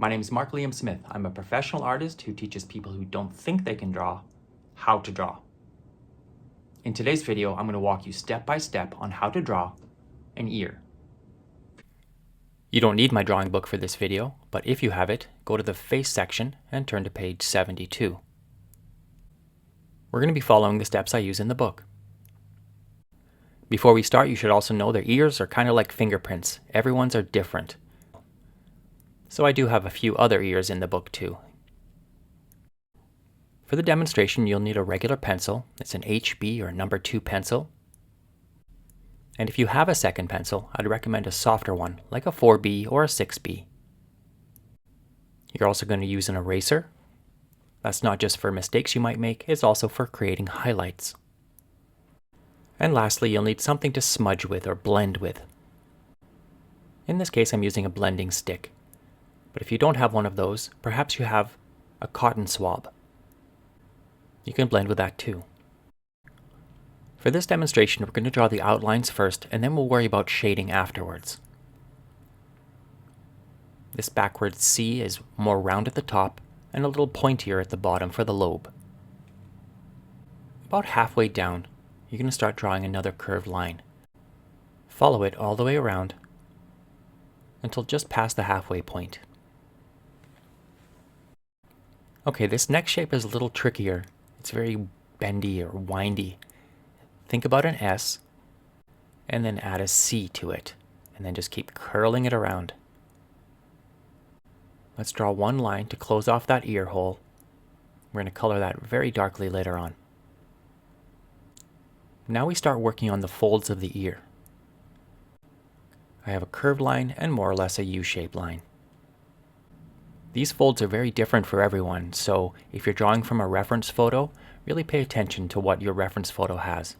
My name is Mark Liam Smith. I'm a professional artist who teaches people who don't think they can draw how to draw. In today's video, I'm going to walk you step by step on how to draw an ear. You don't need my drawing book for this video, but if you have it, go to the face section and turn to page 72. We're going to be following the steps I use in the book. Before we start, you should also know their ears are kind of like fingerprints. Everyone's are different. So I do have a few other ears in the book too. For the demonstration, you'll need a regular pencil. It's an HB or number 2 pencil. And if you have a second pencil, I'd recommend a softer one, like a 4B or a 6B. You're also going to use an eraser. That's not just for mistakes you might make, it's also for creating highlights. And lastly, you'll need something to smudge with or blend with. In this case, I'm using a blending stick. But if you don't have one of those, perhaps you have a cotton swab. You can blend with that too. For this demonstration, we're going to draw the outlines first, and then we'll worry about shading afterwards. This backwards C is more round at the top and a little pointier at the bottom for the lobe. About halfway down, you're going to start drawing another curved line. Follow it all the way around until just past the halfway point. Okay, this next shape is a little trickier. It's very bendy or windy. Think about an S and then add a C to it, and then just keep curling it around. Let's draw one line to close off that ear hole. We're going to color that very darkly later on. Now we start working on the folds of the ear. I have a curved line and more or less a U-shaped line. These folds are very different for everyone, so if you're drawing from a reference photo, really pay attention to what your reference photo has.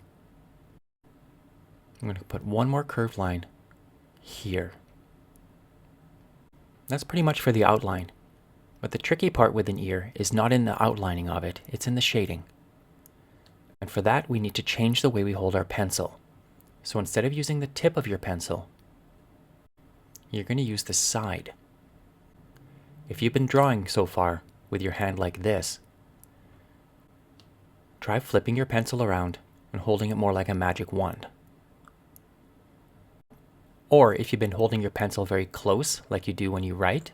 I'm going to put one more curved line here. That's pretty much for the outline. But the tricky part with an ear is not in the outlining of it, it's in the shading. And for that, we need to change the way we hold our pencil. So instead of using the tip of your pencil, you're going to use the side. If you've been drawing so far with your hand like this, try flipping your pencil around and holding it more like a magic wand. Or if you've been holding your pencil very close, like you do when you write,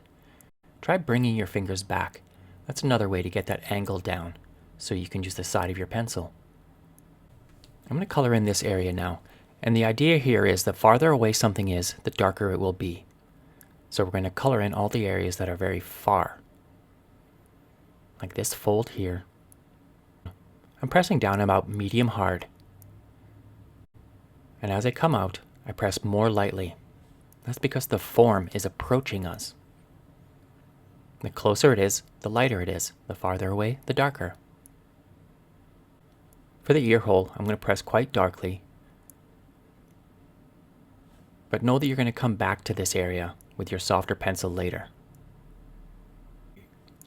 try bringing your fingers back. That's another way to get that angle down, so you can use the side of your pencil. I'm going to color in this area now, and the idea here is the farther away something is, the darker it will be. So we're going to color in all the areas that are very far. Like this fold here. I'm pressing down about medium hard. And as I come out, I press more lightly. That's because the form is approaching us. The closer it is, the lighter it is. The farther away, the darker. For the ear hole, I'm going to press quite darkly. But know that you're going to come back to this area with your softer pencil later.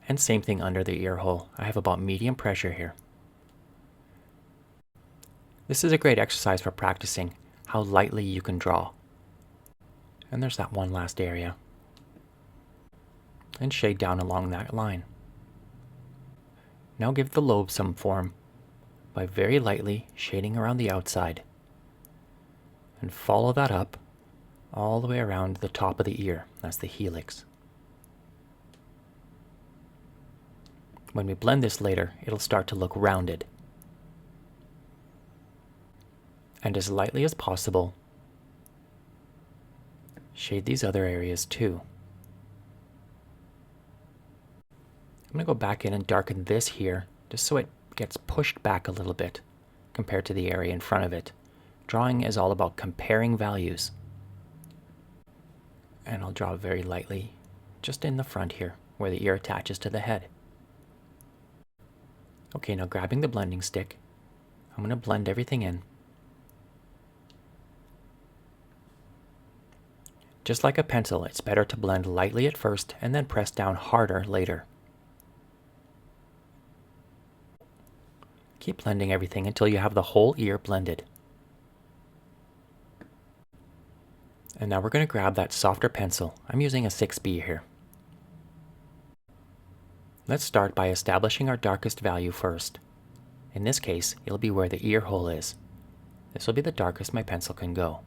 And same thing under the ear hole. I have about medium pressure here. This is a great exercise for practicing how lightly you can draw. And there's that one last area. And shade down along that line. Now give the lobe some form by very lightly shading around the outside. And follow that up all the way around the top of the ear. That's the helix. When we blend this later, it'll start to look rounded. And as lightly as possible, shade these other areas too. I'm going to go back in and darken this here, just so it gets pushed back a little bit compared to the area in front of it. Drawing is all about comparing values. And I'll draw very lightly, just in the front here, where the ear attaches to the head. Okay, now grabbing the blending stick, I'm going to blend everything in. Just like a pencil, it's better to blend lightly at first and then press down harder later. Keep blending everything until you have the whole ear blended. And now we're going to grab that softer pencil. I'm using a 6B here. Let's start by establishing our darkest value first. In this case, it'll be where the ear hole is. This will be the darkest my pencil can go.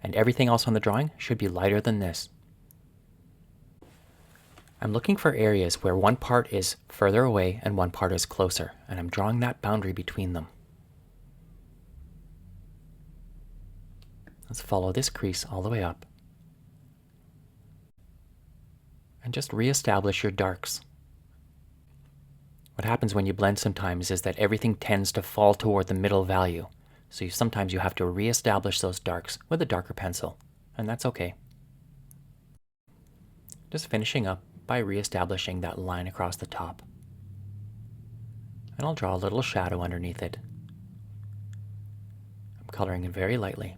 And everything else on the drawing should be lighter than this. I'm looking for areas where one part is further away and one part is closer, and I'm drawing that boundary between them. Let's follow this crease all the way up. And just re-establish your darks. What happens when you blend sometimes is that everything tends to fall toward the middle value. So sometimes you have to re-establish those darks with a darker pencil, and that's okay. Just finishing up by re-establishing that line across the top. And I'll draw a little shadow underneath it. I'm coloring it very lightly.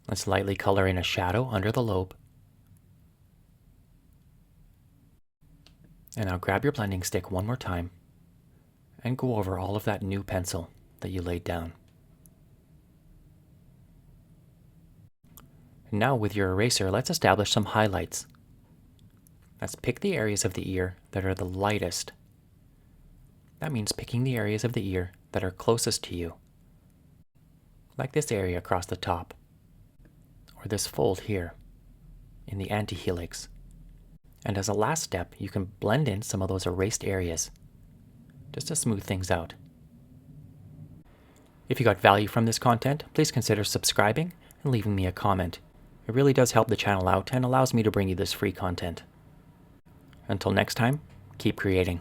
Let's lightly color in a shadow under the lobe. And now grab your blending stick one more time and go over all of that new pencil that you laid down. And now with your eraser, let's establish some highlights. Let's pick the areas of the ear that are the lightest. That means picking the areas of the ear that are closest to you, like this area across the top, or this fold here in the antihelix. And as a last step, you can blend in some of those erased areas just to smooth things out. If you got value from this content, please consider subscribing and leaving me a comment. It really does help the channel out and allows me to bring you this free content. Until next time, keep creating.